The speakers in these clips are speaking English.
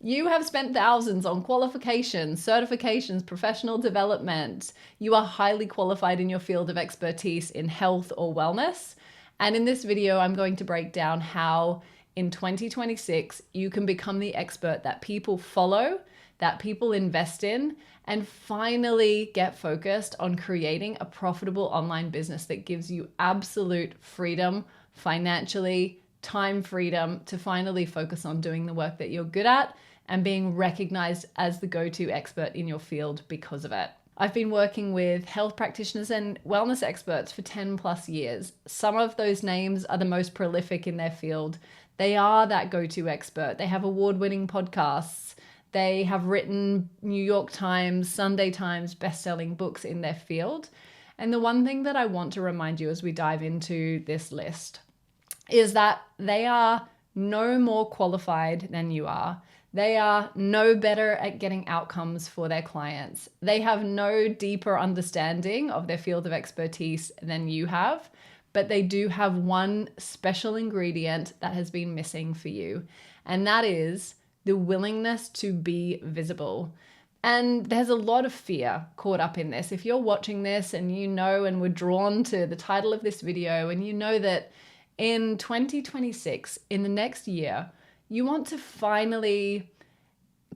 You have spent thousands on qualifications, certifications, professional development. You are highly qualified in your field of expertise in health or wellness. And in this video, I'm going to break down how in 2026, you can become the expert that people follow, that people invest in, and finally get focused on creating a profitable online business that gives you absolute freedom financially, time freedom to finally focus on doing the work that you're good at and being recognized as the go-to expert in your field because of it. I've been working with health practitioners and wellness experts for 10 plus years. Some of those names are the most prolific in their field. They are that go-to expert. They have award-winning podcasts. They have written New York Times, Sunday Times best-selling books in their field. And the one thing that I want to remind you as we dive into this list is that they are no more qualified than you are. They are no better at getting outcomes for their clients. They have no deeper understanding of their field of expertise than you have, but they do have one special ingredient that has been missing for you, and that is the willingness to be visible. And there's a lot of fear caught up in this. If you're watching this and you know and were drawn to the title of this video and you know that in 2026, in the next year, you want to finally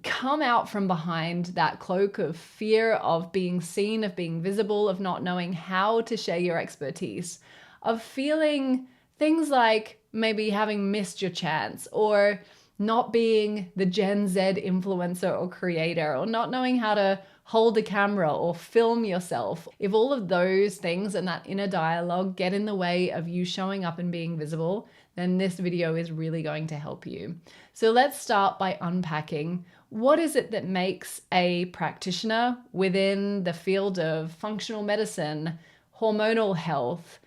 come out from behind that cloak of fear of being seen, of being visible, of not knowing how to share your expertise, of feeling things like maybe having missed your chance or not being the Gen Z influencer or creator or not knowing how to hold a camera or film yourself. If all of those things and that inner dialogue get in the way of you showing up and being visible, then this video is really going to help you. So let's start by unpacking what is it that makes a practitioner within the field of functional medicine, hormonal health,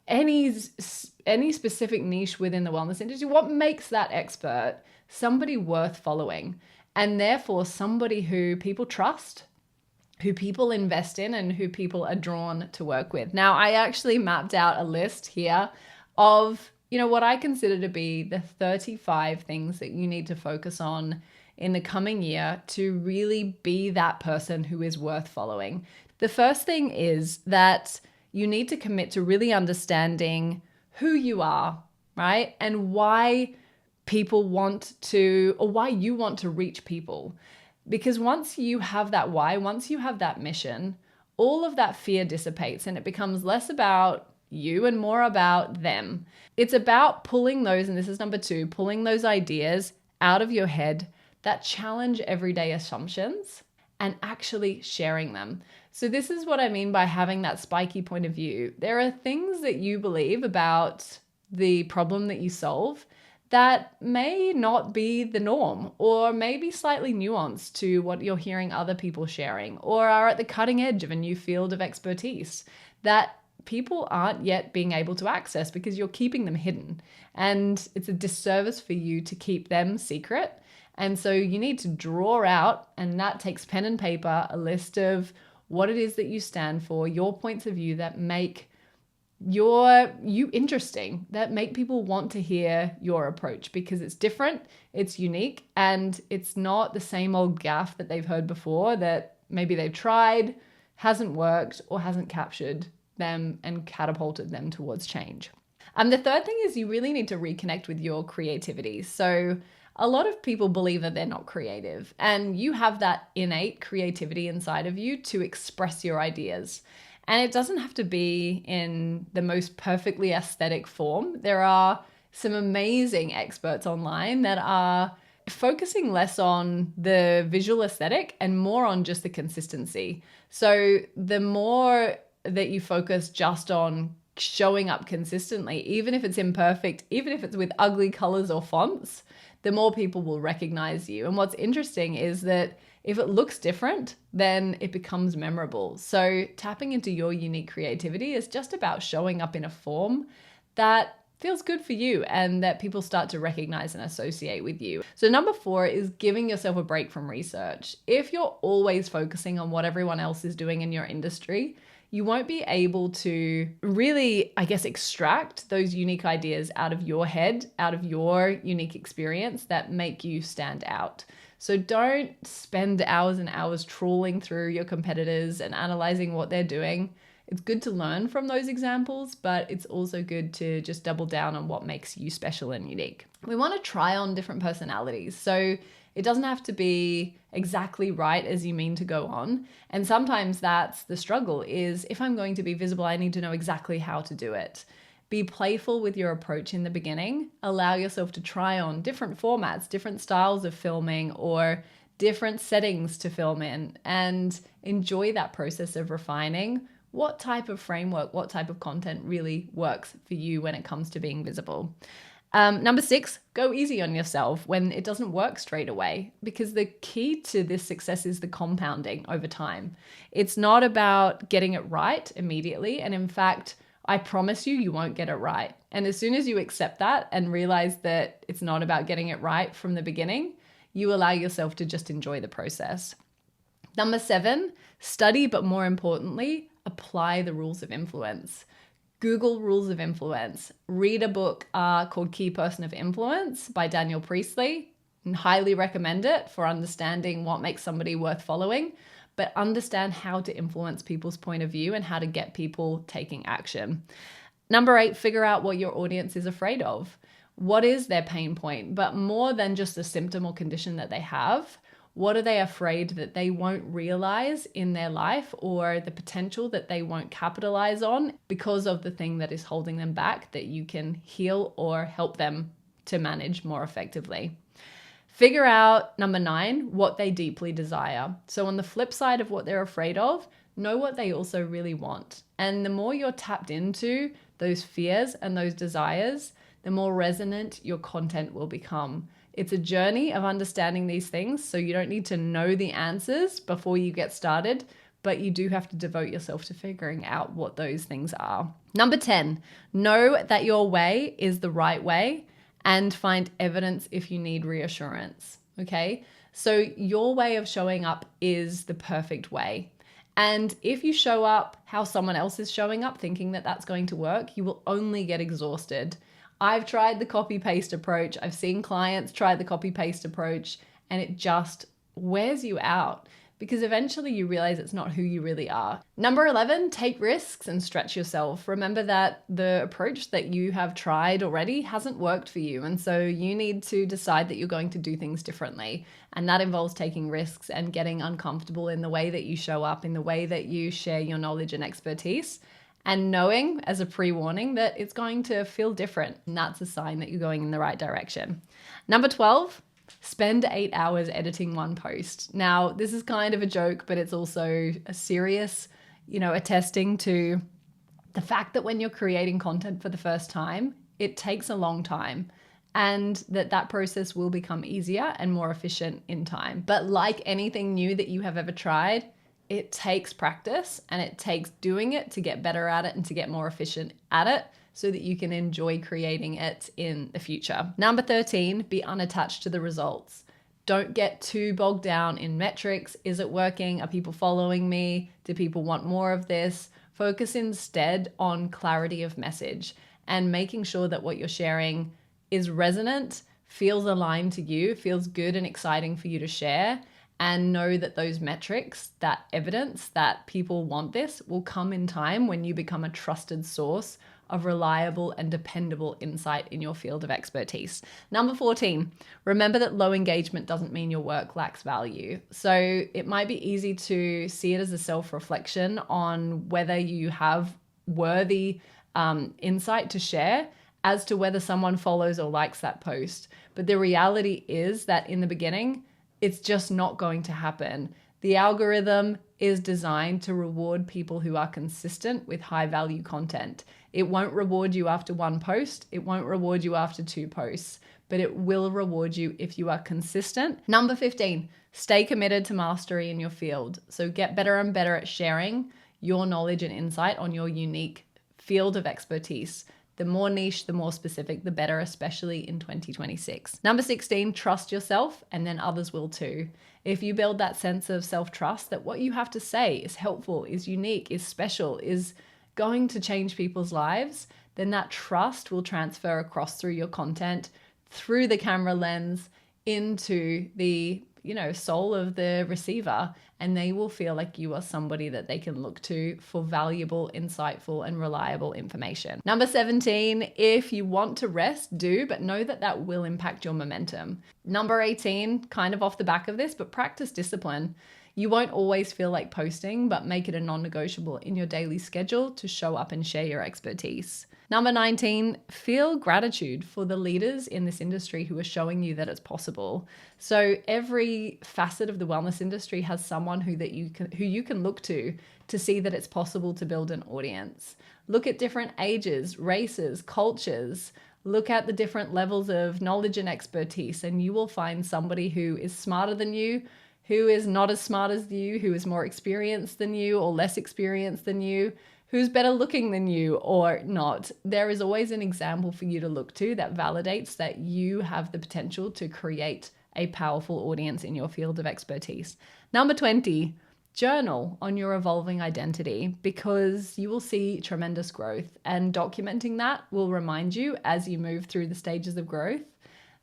any specific niche within the wellness industry, what makes that expert somebody worth following and therefore somebody who people trust, who people invest in, and who people are drawn to work with. Now, I actually mapped out a list here of, what I consider to be the 35 things that you need to focus on in the coming year to really be that person who is worth following. The first thing is that you need to commit to really understanding who you are, right? And why people want to, or why you want to reach people. Because once you have that why, once you have that mission, all of that fear dissipates and it becomes less about you and more about them. It's about pulling those, and this is number 2, pulling those ideas out of your head that challenge everyday assumptions and actually sharing them. So this is what I mean by having that spiky point of view. There are things that you believe about the problem that you solve that may not be the norm or maybe slightly nuanced to what you're hearing other people sharing or are at the cutting edge of a new field of expertise that people aren't yet being able to access because you're keeping them hidden. And it's a disservice for you to keep them secret. And so you need to draw out, and that takes pen and paper, a list of what it is that you stand for, your points of view that make you interesting, that make people want to hear your approach because it's different, it's unique, and it's not the same old gaff that they've heard before that maybe they've tried, hasn't worked, or hasn't captured them and catapulted them towards change. And the third thing is you really need to reconnect with your creativity. So a lot of people believe that they're not creative, and you have that innate creativity inside of you to express your ideas. And it doesn't have to be in the most perfectly aesthetic form. There are some amazing experts online that are focusing less on the visual aesthetic and more on just the consistency. So the more that you focus just on showing up consistently, even if it's imperfect, even if it's with ugly colors or fonts, the more people will recognize you. And what's interesting is that if it looks different, then it becomes memorable. So tapping into your unique creativity is just about showing up in a form that feels good for you and that people start to recognize and associate with you. So number 4 is giving yourself a break from research. If you're always focusing on what everyone else is doing in your industry, you won't be able to really, I guess, extract those unique ideas out of your head, out of your unique experience that make you stand out. So don't spend hours and hours trawling through your competitors and analyzing what they're doing. It's good to learn from those examples, but it's also good to just double down on what makes you special and unique. We want to try on different personalities. So it doesn't have to be exactly right as you mean to go on. And sometimes that's the struggle, is if I'm going to be visible, I need to know exactly how to do it. Be playful with your approach in the beginning. Allow yourself to try on different formats, different styles of filming, or different settings to film in, and enjoy that process of refining what type of framework, what type of content really works for you when it comes to being visible. Number 6, go easy on yourself when it doesn't work straight away, because the key to this success is the compounding over time. It's not about getting it right immediately. And in fact, I promise you, you won't get it right. And as soon as you accept that and realize that it's not about getting it right from the beginning, you allow yourself to just enjoy the process. Number 7, study, but more importantly, apply the rules of influence. Google rules of influence. Read a book called Key Person of Influence by Daniel Priestley. And highly recommend it for understanding what makes somebody worth following, but understand how to influence people's point of view and how to get people taking action. Number 8, figure out what your audience is afraid of. What is their pain point? But more than just a symptom or condition that they have, what are they afraid that they won't realize in their life, or the potential that they won't capitalize on because of the thing that is holding them back that you can heal or help them to manage more effectively? Figure out, number 9, what they deeply desire. So on the flip side of what they're afraid of, know what they also really want. And the more you're tapped into those fears and those desires, the more resonant your content will become. It's a journey of understanding these things, so you don't need to know the answers before you get started, but you do have to devote yourself to figuring out what those things are. Number 10, know that your way is the right way and find evidence if you need reassurance, okay? So your way of showing up is the perfect way. And if you show up how someone else is showing up, thinking that that's going to work, you will only get exhausted. I've tried the copy-paste approach. I've seen clients try the copy-paste approach, and it just wears you out because eventually you realize it's not who you really are. Number 11, take risks and stretch yourself. Remember that the approach that you have tried already hasn't worked for you. And so you need to decide that you're going to do things differently. And that involves taking risks and getting uncomfortable in the way that you show up, in the way that you share your knowledge and expertise, and knowing as a pre-warning that it's going to feel different. And that's a sign that you're going in the right direction. Number 12, spend 8 hours editing one post. Now, this is kind of a joke, but it's also a serious, attesting to the fact that when you're creating content for the first time, it takes a long time, and that process will become easier and more efficient in time. But like anything new that you have ever tried, it takes practice and it takes doing it to get better at it and to get more efficient at it so that you can enjoy creating it in the future. Number 13, be unattached to the results. Don't get too bogged down in metrics. Is it working? Are people following me? Do people want more of this? Focus instead on clarity of message and making sure that what you're sharing is resonant, feels aligned to you, feels good and exciting for you to share. And know that those metrics, that evidence that people want this, will come in time when you become a trusted source of reliable and dependable insight in your field of expertise. Number 14, remember that low engagement doesn't mean your work lacks value. So it might be easy to see it as a self-reflection on whether you have worthy insight to share as to whether someone follows or likes that post. But the reality is that in the beginning, it's just not going to happen. The algorithm is designed to reward people who are consistent with high value content. It won't reward you after one post. It won't reward you after 2 posts, but it will reward you if you are consistent. Number 15, stay committed to mastery in your field. So get better and better at sharing your knowledge and insight on your unique field of expertise. The more niche, the more specific, the better, especially in 2026. Number 16, trust yourself, and then others will too. If you build that sense of self-trust that what you have to say is helpful, is unique, is special, is going to change people's lives, then that trust will transfer across through your content, through the camera lens, into the soul of the receiver, and they will feel like you are somebody that they can look to for valuable, insightful, and reliable information. Number 17, if you want to rest, do, but know that that will impact your momentum. Number 18, kind of off the back of this, but practice discipline. You won't always feel like posting, but make it a non-negotiable in your daily schedule to show up and share your expertise. Number 19, feel gratitude for the leaders in this industry who are showing you that it's possible. So every facet of the wellness industry has someone who you can look to see that it's possible to build an audience. Look at different ages, races, cultures. Look at the different levels of knowledge and expertise, and you will find somebody who is smarter than you, who is not as smart as you, who is more experienced than you or less experienced than you, who's better looking than you or not. There is always an example for you to look to that validates that you have the potential to create a powerful audience in your field of expertise. Number 20, journal on your evolving identity, because you will see tremendous growth, and documenting that will remind you as you move through the stages of growth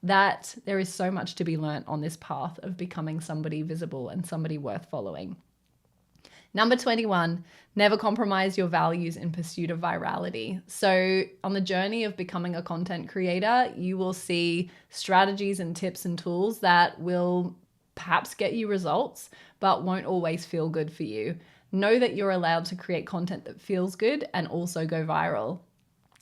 that there is so much to be learnt on this path of becoming somebody visible and somebody worth following. Number 21, never compromise your values in pursuit of virality. So on the journey of becoming a content creator, you will see strategies and tips and tools that will perhaps get you results, but won't always feel good for you. Know that you're allowed to create content that feels good and also go viral.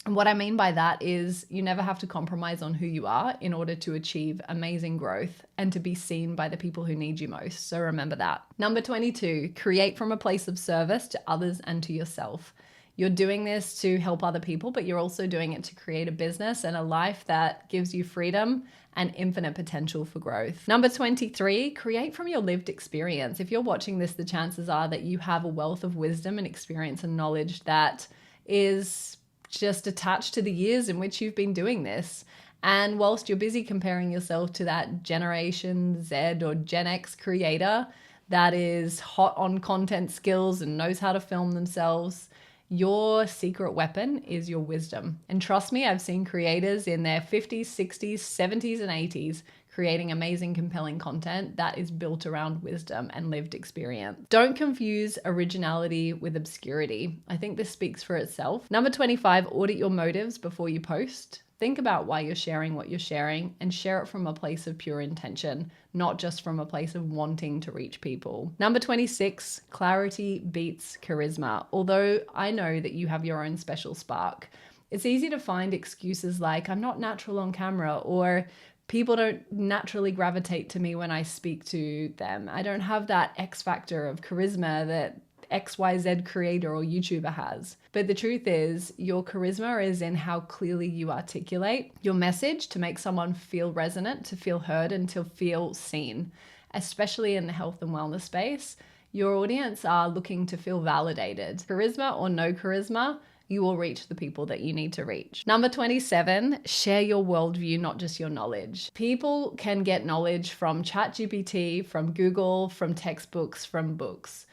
And what I mean by that is you never have to compromise on who you are in order to achieve amazing growth and to be seen by the people who need you most. So remember that. Number 22, create from a place of service to others and to yourself. You're doing this to help other people, but you're also doing it to create a business and a life that gives you freedom and infinite potential for growth. Number 23, create from your lived experience. If you're watching this, the chances are that you have a wealth of wisdom and experience and knowledge that is just attached to the years in which you've been doing this. And whilst you're busy comparing yourself to that Generation Z or Gen X creator that is hot on content skills and knows how to film themselves, your secret weapon is your wisdom. And trust me, I've seen creators in their 50s, 60s, 70s, and 80s creating amazing, compelling content that is built around wisdom and lived experience. Don't confuse originality with obscurity. I think this speaks for itself. Number 25, audit your motives before you post. Think about why you're sharing what you're sharing and share it from a place of pure intention, not just from a place of wanting to reach people. Number 26, clarity beats charisma. Although I know that you have your own special spark, it's easy to find excuses like I'm not natural on camera, or people don't naturally gravitate to me when I speak to them. I don't have that X factor of charisma that XYZ creator or YouTuber has. But the truth is, your charisma is in how clearly you articulate your message to make someone feel resonant, to feel heard, and to feel seen. Especially in the health and wellness space, your audience are looking to feel validated. Charisma or no charisma, you will reach the people that you need to reach. Number 27, share your worldview, not just your knowledge. People can get knowledge from ChatGPT, from Google, from textbooks, from books.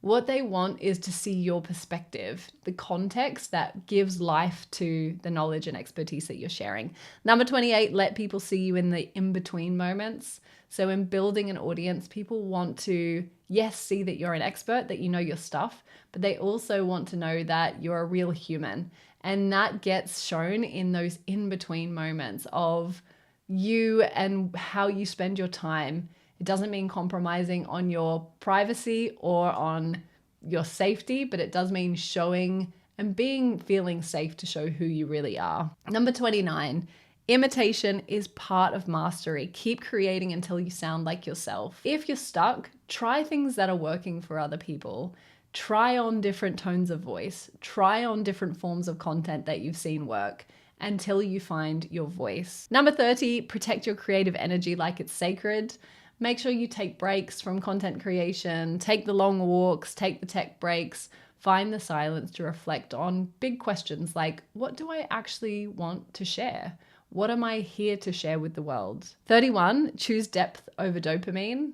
What they want is to see your perspective, the context that gives life to the knowledge and expertise that you're sharing. Number 28, let people see you in the in-between moments. So in building an audience, people want to, yes, see that you're an expert, that you know your stuff, but they also want to know that you're a real human. And that gets shown in those in-between moments of you and how you spend your time. It doesn't mean compromising on your privacy or on your safety, but it does mean showing and feeling safe to show who you really are. Number 29, imitation is part of mastery. Keep creating until you sound like yourself. If you're stuck, try things that are working for other people. Try on different tones of voice. Try on different forms of content that you've seen work until you find your voice. Number 30, protect your creative energy like it's sacred. Make sure you take breaks from content creation, take the long walks, take the tech breaks, Find the silence to reflect on big questions like, what do I actually want to share? What am I here to share with the world? 31, choose depth over dopamine.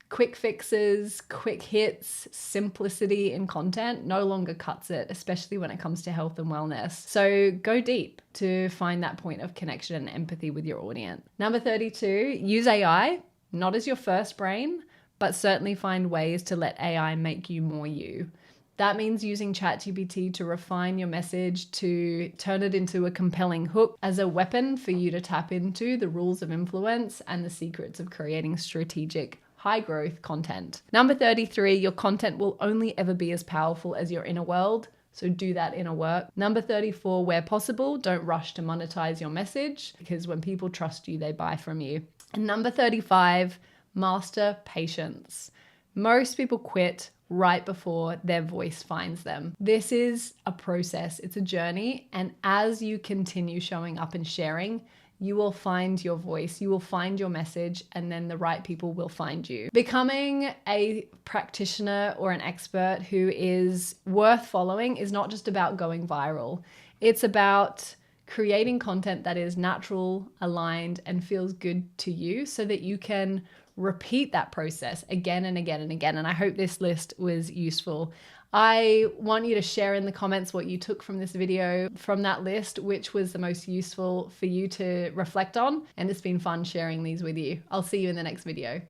Quick fixes, quick hits, simplicity in content no longer cuts it, especially when it comes to health and wellness. So go deep to find that point of connection and empathy with your audience. Number 32, use AI, not as your first brain, but certainly find ways to let AI make you more you. That means using ChatGPT to refine your message, to turn it into a compelling hook as a weapon for you to tap into the rules of influence and the secrets of creating strategic, high growth content. Number 33, your content will only ever be as powerful as your inner world. So do that inner work. Number 34, where possible, don't rush to monetize your message, because when people trust you, they buy from you. And number 35, master patience. Most people quit right before their voice finds them. This is a process, it's a journey. And as you continue showing up and sharing, you will find your voice, you will find your message, and then the right people will find you. Becoming a practitioner or an expert who is worth following is not just about going viral. It's about creating content that is natural, aligned, and feels good to you so that you can repeat that process again and again and again. And I hope this list was useful. I want you to share in the comments what you took from this video, from that list, which was the most useful for you to reflect on. And it's been fun sharing these with you. I'll see you in the next video.